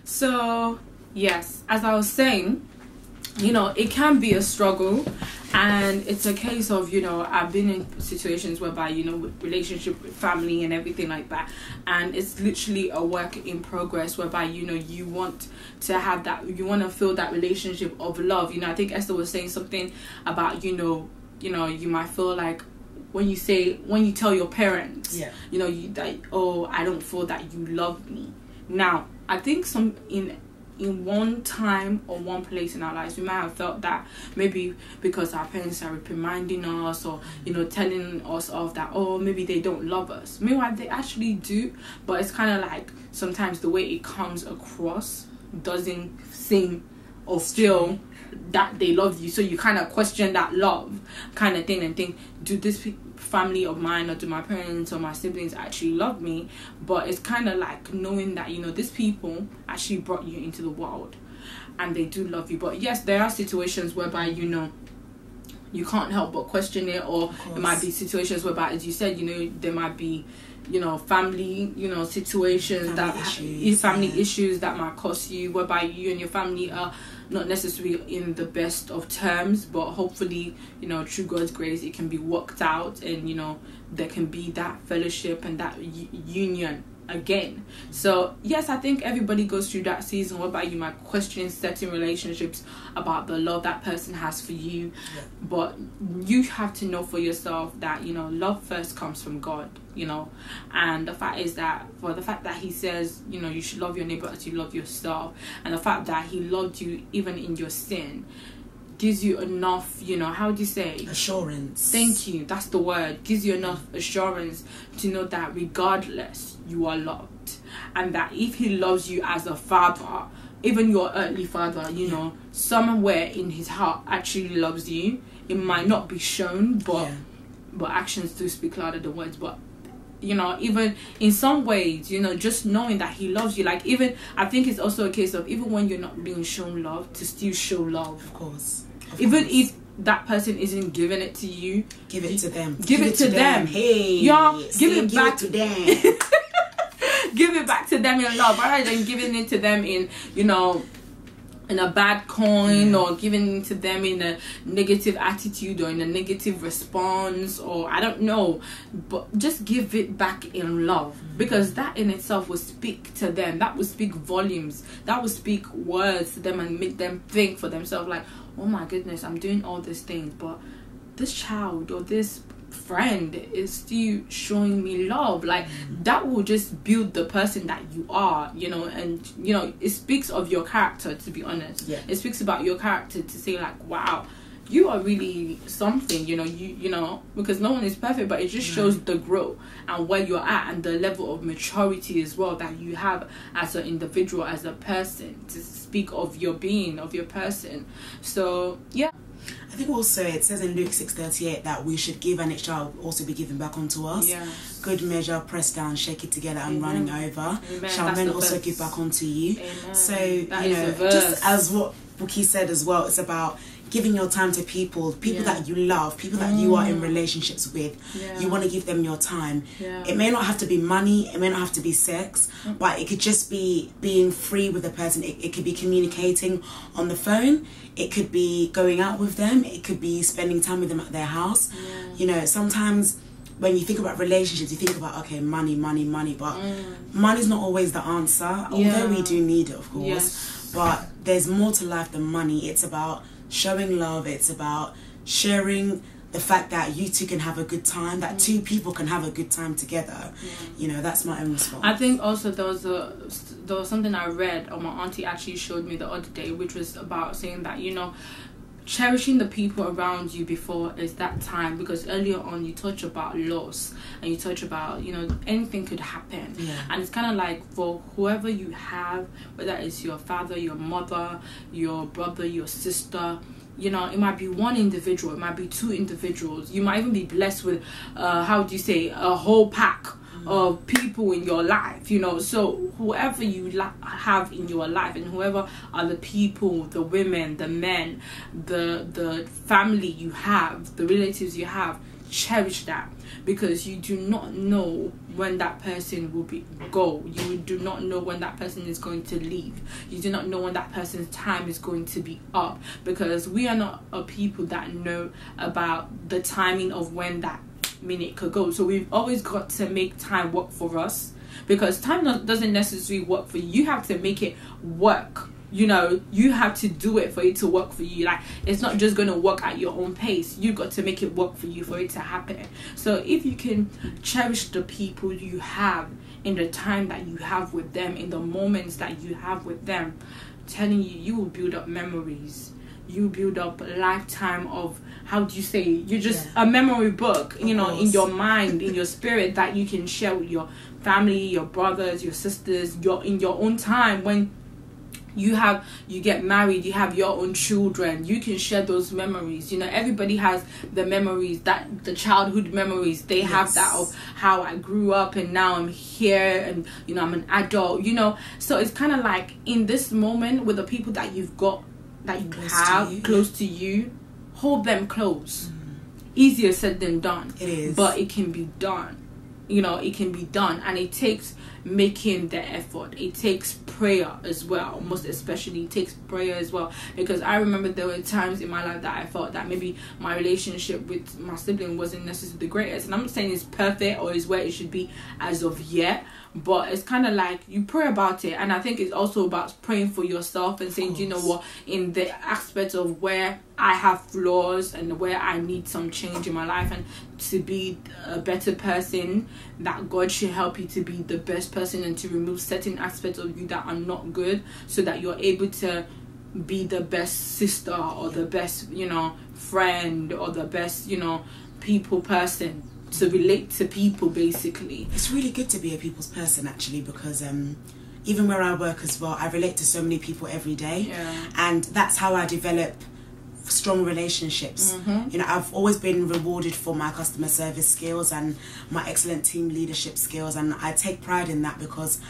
So yes, as I was saying, you know, it can be a struggle, and it's a case of, you know, I've been in situations whereby, you know, with relationship with family and everything like that, and it's literally a work in progress whereby, you know, you want to have that, you want to feel that relationship of love. You know, I think Esther was saying something about, you know, you might feel like when you tell your parents, you know, that, oh, I don't feel that you love me. Now, I think in one time or one place in our lives, we might have felt that maybe because our parents are reminding us, or, you know, telling us of that, oh, maybe they don't love us. Meanwhile, they actually do, but it's kind of like sometimes the way it comes across doesn't seem or feel that they love you, so you kind of question that love kind of thing and think, do this family of mine, or do my parents or my siblings actually love me? But it's kind of like knowing that, you know, these people actually brought you into the world and they do love you. But yes, there are situations whereby, you know, you can't help but question it, or it might be situations whereby, as you said, you know, there might be, you know, family, you know, situations, family issues that might cost you, whereby you and your family are not necessarily in the best of terms, but hopefully, you know, through God's grace, it can be worked out, and, you know, there can be that fellowship and that union again. So yes, I think everybody goes through that season whereby you might question certain relationships about the love that person has for you, but you have to know for yourself that, you know, love first comes from God, you know. And the fact is that, for the fact that he says, you know, you should love your neighbor as you love yourself, and the fact that he loved you even in your sin, gives you enough, you know, how do you say, assurance. Thank you, that's the word. Gives you enough assurance to know that regardless, you are loved, and that if he loves you as a father, even your earthly father, you know, somewhere in his heart actually loves you. It might not be shown, but actions do speak louder than words. But, you know, even in some ways, you know, just knowing that he loves you, like, even I think it's also a case of, even when you're not being shown love, to still show love. Of course. Even if that person isn't giving it to you, give it to them. Give it to them. Hey, yeah, give it back to them. Give it back to them in love, rather than giving it to them in, you know, in a bad coin, or giving it to them in a negative attitude, or in a negative response, or I don't know, but just give it back in love, because that in itself will speak to them. That will speak volumes. That will speak words to them and make them think for themselves, like, oh my goodness, I'm doing all these things, but this child or this friend is still showing me love. Like, that will just build the person that you are, you know. And, you know, it speaks of your character, to be honest. It speaks about your character, to say, like, wow, you are really something, you know. You know, because no one is perfect, but it just shows the growth and where you're at, and the level of maturity as well that you have as an individual, as a person, to speak of your being, of your person. So yeah, I think also it says in Luke 6:38 that we should give, and it shall also be given back unto us. Good measure, pressed down, shake it together, and running over, shall men also give back unto you. So, you know, just as what Buki said as well, it's about giving your time to people that you love, people that you are in relationships with. You want to give them your time. It may not have to be money, it may not have to be sex, but it could just be being free with a person. It could be communicating on the phone, it could be going out with them, it could be spending time with them at their house. You know, sometimes when you think about relationships, you think about, okay, money, but money's not always the answer, although we do need it, of course. But there's more to life than money. It's about showing love. It's about sharing the fact that you two can have a good time, that two people can have a good time together. You know, that's my own response. I think also there was something I read, or my auntie actually showed me the other day, which was about saying that, you know, cherishing the people around you before is that time, because earlier on you touch about loss, and you touch about, you know, anything could happen, and it's kind of like, for whoever you have, whether it's your father, your mother, your brother, your sister, you know, it might be one individual, it might be two individuals, you might even be blessed with how do you say, a whole pack of people in your life, you know. So whoever you have in your life, and whoever are the people, the women, the men, the family you have, the relatives you have, cherish that, because you do not know when that person will go. You do not know when that person is going to leave. You do not know when that person's time is going to be up, because we are not a people that know about the timing of when that minute could go. So we've always got to make time work for us, because time doesn't necessarily work for you. You have to make it work. You know, you have to do it for it to work for you. Like, it's not just going to work at your own pace. You've got to make it work for you for it to happen. So if you can cherish the people you have in the time that you have with them, in the moments that you have with them, I'm telling you, you will build up memories. You build up a lifetime of, how do you say, you're just a memory book, you know, in your mind, in your spirit, that you can share with your family, your brothers, your sisters, in your own time. When you get married, you have your own children, you can share those memories. You know, everybody has the memories, that the childhood memories they have, that of how I grew up and now I'm here and, you know, I'm an adult, you know. So it's kind of like, in this moment, with the people that you've got, that you have close to you, hold them close. Easier said than done. It is, but it can be done. You know, it can be done, and it takes making the effort. It takes prayer as well. Most especially, it takes prayer as well, because I remember there were times in my life that I felt that maybe my relationship with my sibling wasn't necessarily the greatest, and I'm not saying it's perfect or is where it should be as of yet, but it's kind of like you pray about it. And I think it's also about praying for yourself and saying, do you know what, in the aspect of where I have flaws and where I need some change in my life, and to be a better person, that God should help you to be the best person and to remove certain aspects of you that are not good, so that you're able to be the best sister or the best, you know, friend, or the best, you know, people person, to relate to people. Basically, it's really good to be a people's person, actually, because even where I work as well, I relate to so many people every day, and that's how I develop strong relationships. You know, I've always been rewarded for my customer service skills and my excellent team leadership skills, and I take pride in that, because,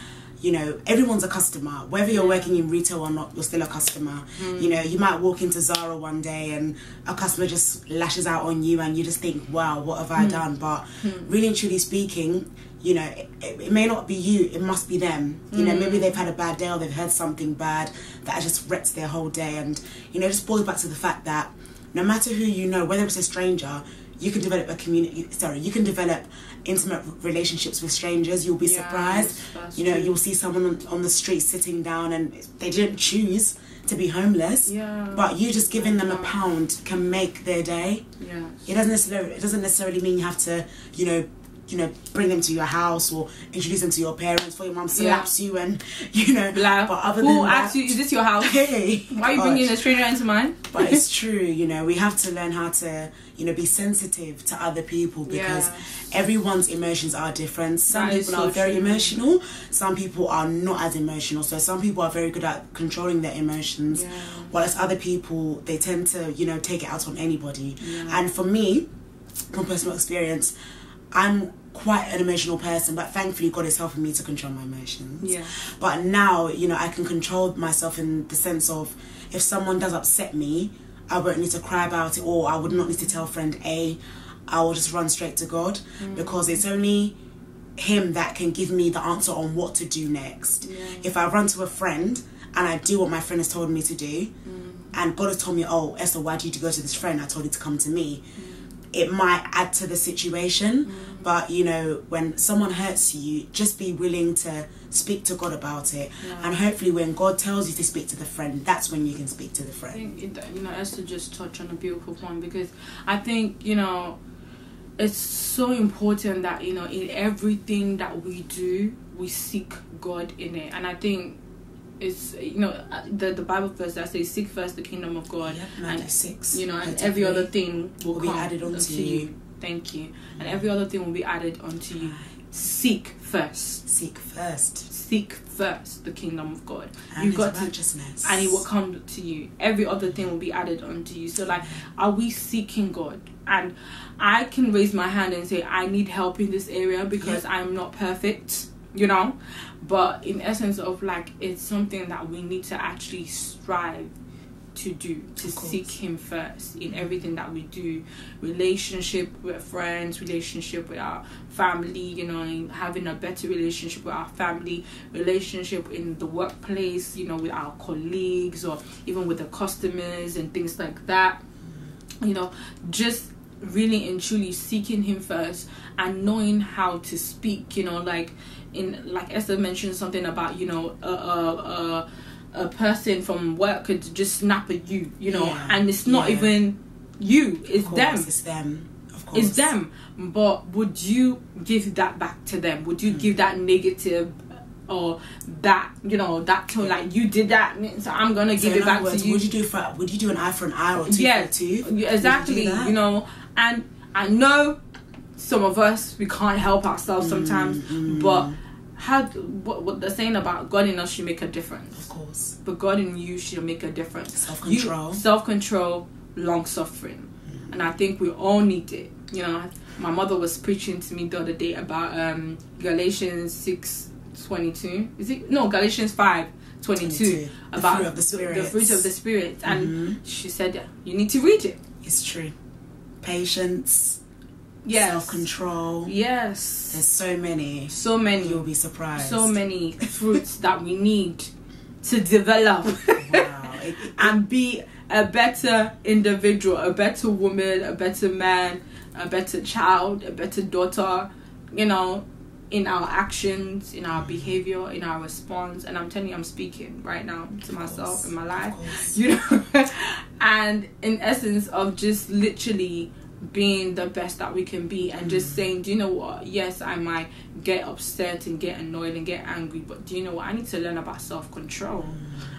you know, everyone's a customer. Whether you're working in retail or not, you're still a customer. You know, you might walk into Zara one day and a customer just lashes out on you and you just think, wow, what have I done? But really and truly speaking, you know, it may not be you, it must be them. You know, maybe they've had a bad day, or they've heard something bad that has just wrecked their whole day. And, you know, it just boils back to the fact that no matter who you know, whether it's a stranger, you can develop you can develop intimate relationships with strangers. You'll be surprised. You know, you'll see someone on the street sitting down and they didn't choose to be homeless, but you just giving them £1 can make their day. It doesn't necessarily mean you have to, you know, bring them to your house or introduce them to your parents, for your mum slaps you and, you know. But other than that, is this your house? Hey, why are you bringing a stranger into mine? But it's true, you know, we have to learn how to, you know, be sensitive to other people, because everyone's emotions are different. Some people are very emotional, some people are not as emotional. So some people are very good at controlling their emotions, whilst other people, they tend to, you know, take it out on anybody. And for me, from personal experience, I'm quite an emotional person, but thankfully God is helping me to control my emotions. But now, you know, I can control myself in the sense of, if someone does upset me, I won't need to cry about it, or I would not need to tell friend A. I will just run straight to God, because it's only Him that can give me the answer on what to do next. If I run to a friend and I do what my friend has told me to do, and God has told me, oh, Esther, why did you go to this friend? I told you to come to me. It might add to the situation, but, you know, when someone hurts you, just be willing to speak to God about it, and hopefully when God tells you to speak to the friend, that's when you can speak to the friend. I think, you know, Esther just touched on a beautiful point, because I think, you know, it's so important that, you know, in everything that we do, we seek God in it. And I think it's, you know, the Bible verse that says, seek first the kingdom of God, and 6, you know, and every other thing will be added onto you. Thank you. And every other thing will be added onto you. Seek first the kingdom of God. And you've got righteousness, and it will come to you. Every other thing will be added onto you. So, like, are we seeking God? And I can raise my hand and say, I need help in this area, because I'm not perfect, you know. But in essence of, like, it's something that we need to actually strive to do, to seek him first in everything that we do. Relationship with friends, relationship with our family, you know, having a better relationship with our family, relationship in the workplace, you know, with our colleagues or even with the customers and things like that. You know, just really and truly seeking him first and knowing how to speak, you know, like Esther mentioned something about, you know, a person from work could just snap at you, you know, and it's not even you, it's them. It's them. Of course. It's them. But would you give that back to them? Would you give that negative or that, you know, that tone, like you did that, so I'm gonna give it back to you? Would you do an eye for an eye or two for two? Exactly. You know, and I know some of us, we can't help ourselves sometimes, but what they're saying about God in us should make a difference. Of course. But God in you should make a difference. Self-control, long-suffering. And I think we all need it. You know, my mother was preaching to me the other day about Galatians 6:22. Is it? No, Galatians 5:22. About the fruit of the Spirit. And she said, you need to read it. It's true. Patience. Yes. Self-control. Yes. There's so many. You'll be surprised. So many fruits that we need to develop. Wow. And be a better individual, a better woman, a better man, a better child, a better daughter, you know, in our actions, in our behavior, in our response. And I'm telling you, I'm speaking right now to myself in my life, you know. And in essence of just literally being the best that we can be, and just saying, do you know what, yes, I might get upset and get annoyed and get angry, but do you know what, I need to learn about self-control.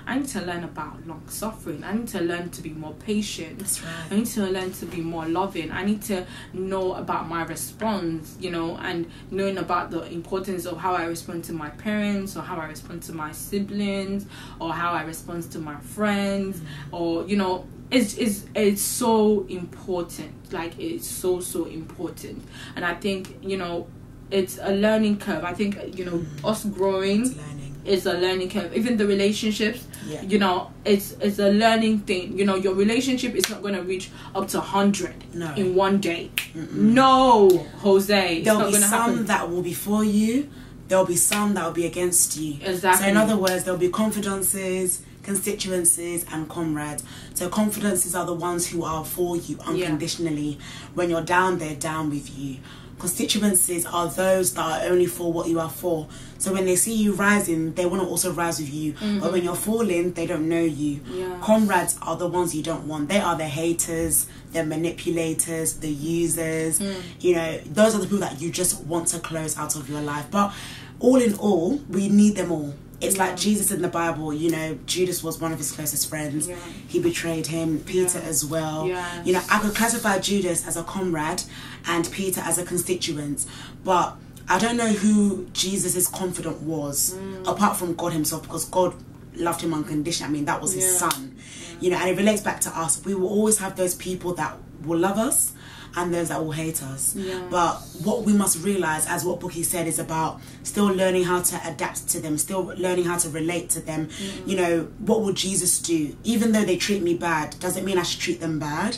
I need to learn about long suffering. I need to learn to be more patient. That's right. I need to learn to be more loving. I need to know about my response, you know, and knowing about the importance of how I respond to my parents, or how I respond to my siblings, or how I respond to my friends, or, you know, it's so important. Like, it's so important. And I think, you know, it's a learning curve. I think, you know, us growing is a learning curve. Even the relationships, you know, it's a learning thing. You know, your relationship is not going to reach up to 100 in one day. No, Jose. There'll be some that will be for you. There'll be some that will be against you. Exactly. So in other words, there'll be confidences, constituencies, and comrades. So confidences are the ones who are for you unconditionally. When you're down, they're down with you. Constituencies are those that are only for what you are for. So when they see you rising, they want to also rise with you. But when you're falling, they don't know you. Comrades are the ones you don't want. They are the haters, the manipulators, the users. You know, those are the people that you just want to close out of your life. But all in all, we need them all. It's like Jesus in the Bible, you know, Judas was one of his closest friends. He betrayed him, Peter as well. You know, I could classify Judas as a comrade and Peter as a constituent, but I don't know who Jesus' confidant was, apart from God himself, because God loved him unconditionally. I mean, that was his son. You know, and it relates back to us. We will always have those people that will love us and those that will hate us. But what we must realise, as what Bookie said, is about still learning how to adapt to them, still learning how to relate to them. You know, what would Jesus do? Even though they treat me bad, doesn't mean I should treat them bad.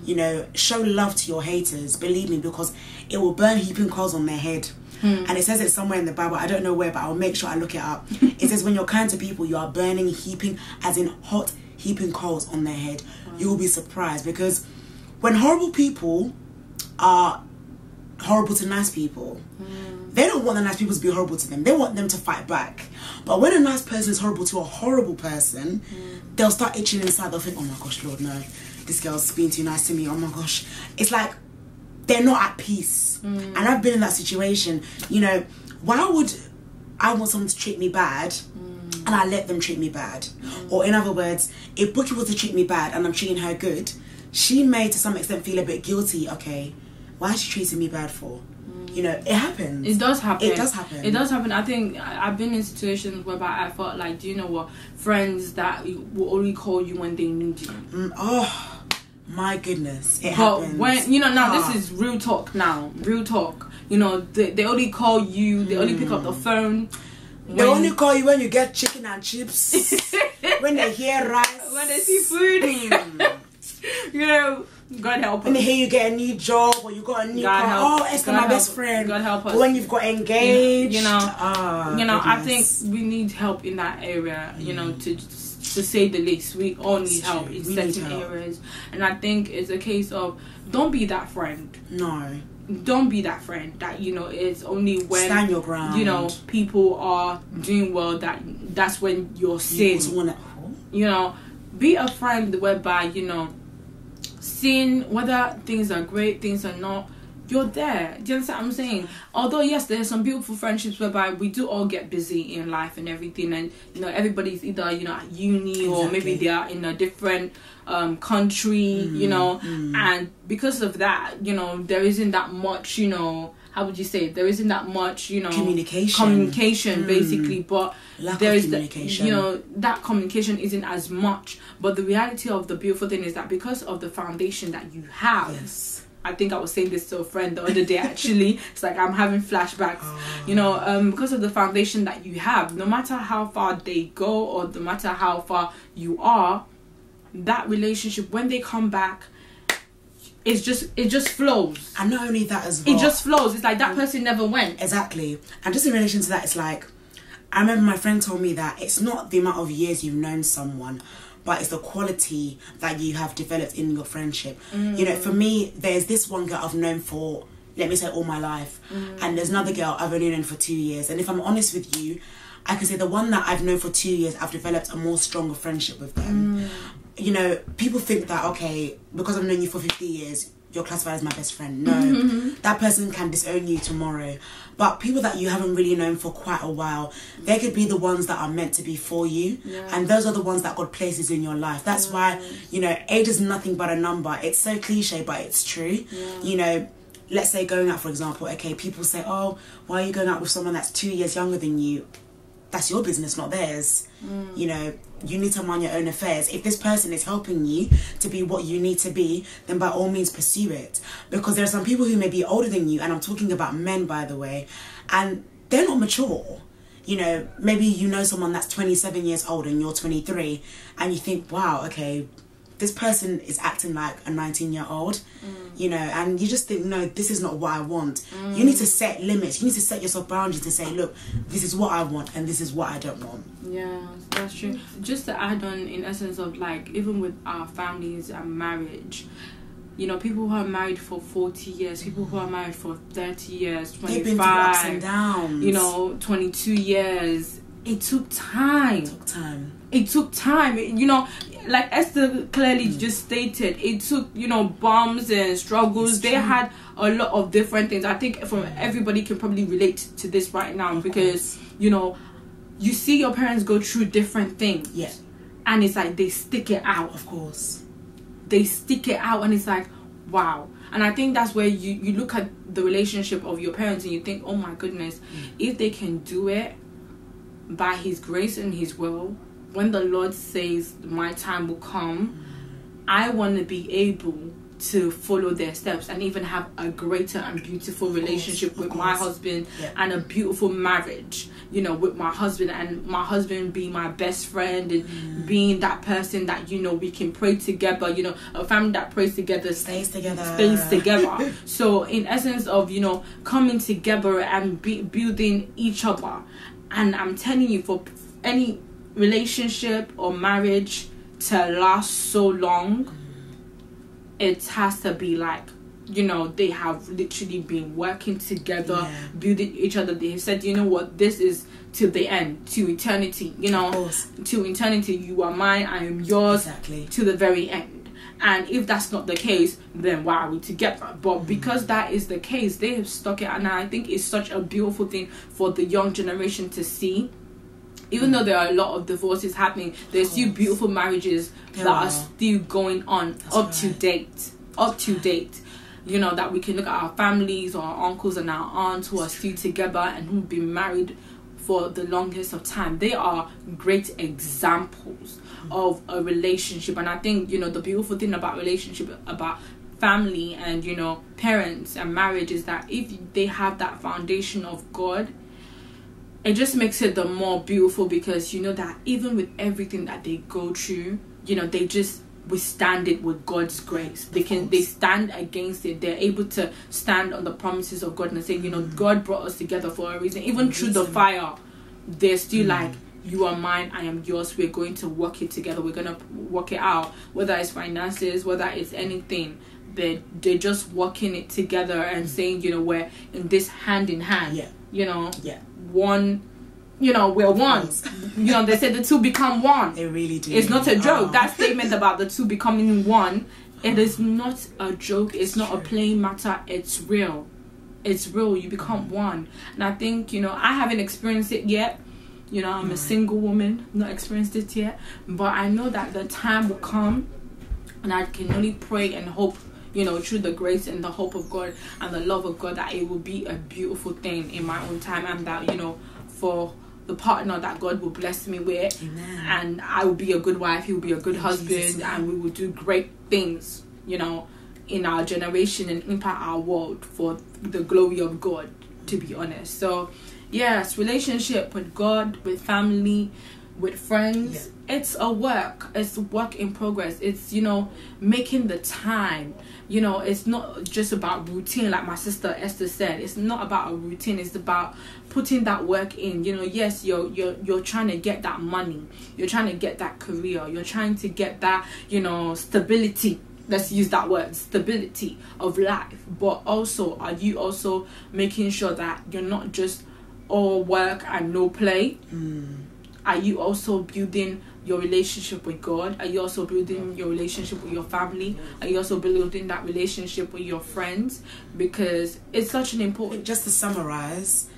You know, show love to your haters, believe me, because it will burn heaping coals on their head. And it says it somewhere in the Bible, I don't know where, but I'll make sure I look it up. It says when you're kind to people, you are burning, heaping, as in hot heaping coals on their head. You will be surprised, because when horrible people are horrible to nice people, they don't want the nice people to be horrible to them. They want them to fight back. But when a nice person is horrible to a horrible person, they'll start itching inside. They'll think, oh my gosh, Lord, no, this girl's being too nice to me. Oh my gosh. It's like they're not at peace. And I've been in that situation. You know, why would I want someone to treat me bad and I let them treat me bad? Or in other words, if Bookie was to treat me bad and I'm treating her good, she may to some extent feel a bit guilty. Okay, why is she treating me bad for? You know, it happens. It does happen. It does happen. It does happen. I think I've been in situations whereby I felt like, do you know what, friends that will only call you when they need you. Oh my goodness, it happens. But when, you know, now this is real talk now. Real talk. You know, they only call you, they only pick up the phone. They only call you when you get chicken and chips, when they hear rice, when they see food. You know, God help us. And here you get a new job or you got a new car. Oh, Esther, my best friend. God help us. Or when you've got engaged. I think we need help in that area, you know, to say the least. We all need help in certain areas. And I think it's a case of, don't be that friend. No. Don't be that friend that, you know, it's only when, stand your ground, you know, people are doing well that's when you're sin. You know, be a friend whereby, you know, seeing whether things are great, things are not, you're there. Do you understand what I'm saying? Although yes, there's some beautiful friendships whereby we do all get busy in life and everything, and you know, everybody's either, you know, at uni or maybe they are in a different country, you know, and because of that, you know, there isn't that much, you know, how would you say it? There isn't that much, you know, communication basically, but there is communication. You know, that communication isn't as much. But the reality of the beautiful thing is that because of the foundation that you have, I think I was saying this to a friend the other day actually, it's like I'm having flashbacks, you know, because of the foundation that you have, no matter how far they go or no matter how far you are, that relationship, when they come back, it just flows. And not only that as well, it just flows. It's like that person never went. Exactly. And just in relation to that, it's like, I remember my friend told me that it's not the amount of years you've known someone, but it's the quality that you have developed in your friendship. You know, for me, there's this one girl I've known for, let me say, all my life, and there's another girl I've only known for 2 years. And if I'm honest with you, I can say the one that I've known for 2 years, I've developed a more stronger friendship with them. You know, people think that, okay, because I've known you for 50 years, you're classified as my best friend. No, that person can disown you tomorrow. But people that you haven't really known for quite a while, they could be the ones that are meant to be for you. And those are the ones that God places in your life. That's why, you know, age is nothing but a number. It's so cliche, but it's true. You know, let's say going out, for example, okay, people say, oh, why are you going out with someone that's 2 years younger than you? That's your business, not theirs. You know, you need to mind your own affairs. If this person is helping you to be what you need to be, then by all means pursue it. Because there are some people who may be older than you, and I'm talking about men, by the way, and they're not mature. You know, maybe you know someone that's 27 years old and you're 23, and you think, wow, okay, this person is acting like a 19-year-old, you know, and you just think, no, this is not what I want. You need to set limits. You need to set yourself boundaries to say, look, this is what I want and this is what I don't want. Yeah, that's true. Just to add on, in essence of like, even with our families and marriage, you know, people who are married for 40 years, people who are married for 30 years, 25, they've been through ups and downs. You know, 22 years. It took time. It took time. You know, like Esther clearly just stated, it took, you know, bumps and struggles. They had a lot of different things. I think everybody can probably relate to this right now because, you know, you see your parents go through different things. Yeah. And it's like they stick it out. Of course. They stick it out and it's like, wow. And I think that's where you look at the relationship of your parents and you think, oh my goodness, if they can do it by His grace and His will, when the Lord says my time will come, I want to be able to follow their steps and even have a greater and beautiful relationship with my husband and a beautiful marriage, you know, with my husband, and my husband being my best friend and being that person that, you know, we can pray together. You know, a family that prays together stays together. So in essence of, you know, coming together and building each other. And I'm telling you, for any relationship or marriage to last so long, it has to be like, you know, they have literally been working together, building each other. They have said, you know what, this is to the end, to eternity, you know, to eternity. You are mine, I am yours, to the very end. And if that's not the case, then why are we together? But because that is the case, they have stuck it. And I think it's such a beautiful thing for the young generation to see. Even though there are a lot of divorces happening, there's still beautiful marriages that are still going on up to date. You know, that we can look at our families or our uncles and our aunts who are still together and who've been married for the longest of time. They are great examples of a relationship. And I think, you know, the beautiful thing about relationship, about family and, you know, parents and marriage is that if they have that foundation of God, it just makes it the more beautiful, because you know that even with everything that they go through, you know, they just withstand it with God's grace. They stand against it. They're able to stand on the promises of God and say, you know, God brought us together for a reason. Even through the fire, they're still like, you are mine, I am yours. We're going to work it together. We're going to work it out. Whether it's finances, whether it's anything, they're just working it together and saying, you know, we're in this hand in hand. Yeah. You know, yeah. One. You know, we're one. You know, they say the two become one. They really do. It's not a joke. That statement about the two becoming one, it is not a joke. It's not a playing matter. It's real. It's real. You become one. And I think, you know, I haven't experienced it yet. You know, I'm a single woman. Not experienced it yet. But I know that the time will come. And I can only pray and hope, you know, through the grace and the hope of God and the love of God, that it will be a beautiful thing in my own time. And that, you know, for the partner that God will bless me with. Amen. And I will be a good wife, he will be a good husband, and we will do great things, you know, in our generation and impact our world for the glory of God, to be honest. So yes, relationship with God, with family, with friends, it's a work in progress. It's, you know, making the time. You know, it's not just about routine, like my sister Esther said. It's not about a routine. It's about putting that work in. You know, yes, you're trying to get that money. You're trying to get that career. You're trying to get that, you know, stability. Let's use that word, stability of life. But also, are you also making sure that you're not just all work and no play? Are you also building your relationship with God? Are you also building your relationship with your family? Are you also building that relationship with your friends? Because it's such an important... Just to summarize,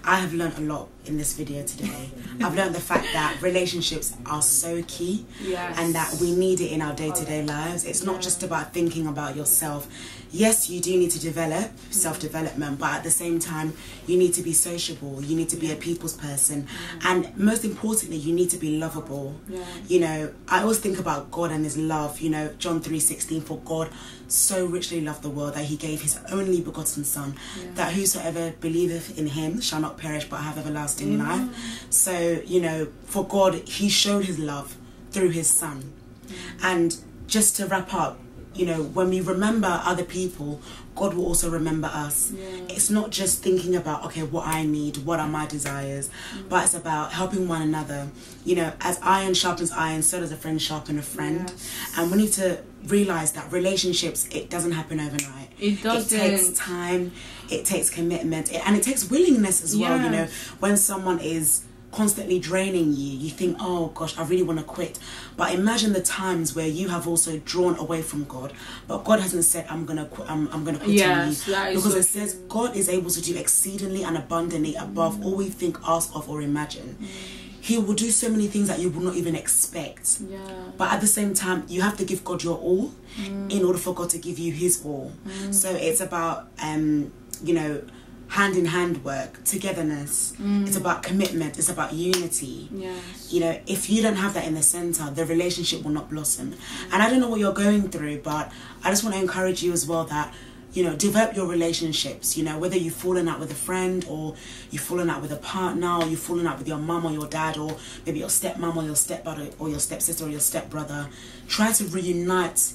I have learned a lot in this video today. I've learned the fact that relationships are so key, and that we need it in our day-to-day lives. It's not just about thinking about yourself. Yes, you do need to develop self-development, but at the same time, you need to be sociable. You need to be a people's person. And most importantly, you need to be lovable. You know, I always think about God and his love. You know, John 3:16, for God so richly loved the world that he gave his only begotten son, that whosoever believeth in him shall not perish but have everlasting life. So, you know, for God, he showed his love through his son. And just to wrap up, you know, when we remember other people, God will also remember us. It's not just thinking about, okay, what I need, what are my desires, but it's about helping one another. You know, as iron sharpens iron, so does a friend sharpen a friend. And we need to realize that relationships, it doesn't happen overnight. It doesn't. It takes time, it takes commitment, and it takes willingness as well. You know, when someone is constantly draining you, you think, oh gosh, I really want to quit. But imagine the times where you have also drawn away from God, but God hasn't said, I'm gonna quit on you, because it says God is able to do exceedingly and abundantly above all we think, ask of, or imagine. He will do so many things that you will not even expect. But at the same time, you have to give God your all in order for God to give you his all. So it's about you know, hand-in-hand work, togetherness. It's about commitment. It's about unity. You know, if you don't have that in the center, the relationship will not blossom. And I don't know what you're going through, but I just want to encourage you as well that, you know, develop your relationships. You know, whether you've fallen out with a friend, or you've fallen out with a partner, or you've fallen out with your mum or your dad, or maybe your stepmom or your stepbrother or your stepsister or your stepbrother, try to reunite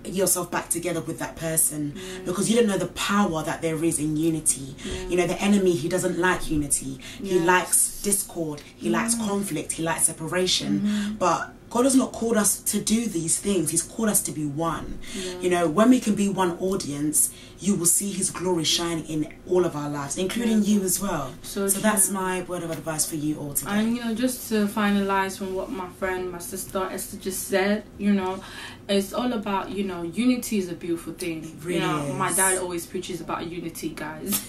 yourself back together with that person, because you don't know the power that there is in unity. You know, the enemy, he doesn't like unity. He likes discord, he likes conflict, he likes separation. But God has not called us to do these things. He's called us to be one. You know, when we can be one audience, you will see his glory shine in all of our lives, including you as well. So that's my word of advice for you all today. And, you know, just to finalize from what my friend, my sister Esther just said, you know, it's all about, you know, unity is a beautiful thing. It really is. My dad always preaches about unity, guys.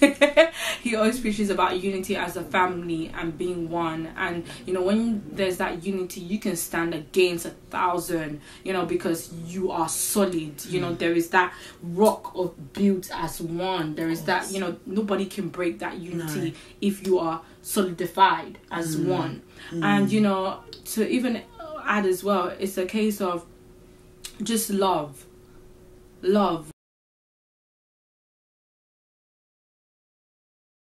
He always preaches about unity as a family and being one. And, you know, when there's that unity, you can stand against 1,000, you know, because you are solid. You know, there is that rock of built as one. There is that, you know, nobody can break that unity if you are solidified as one. And, you know, to even add as well, it's a case of just love.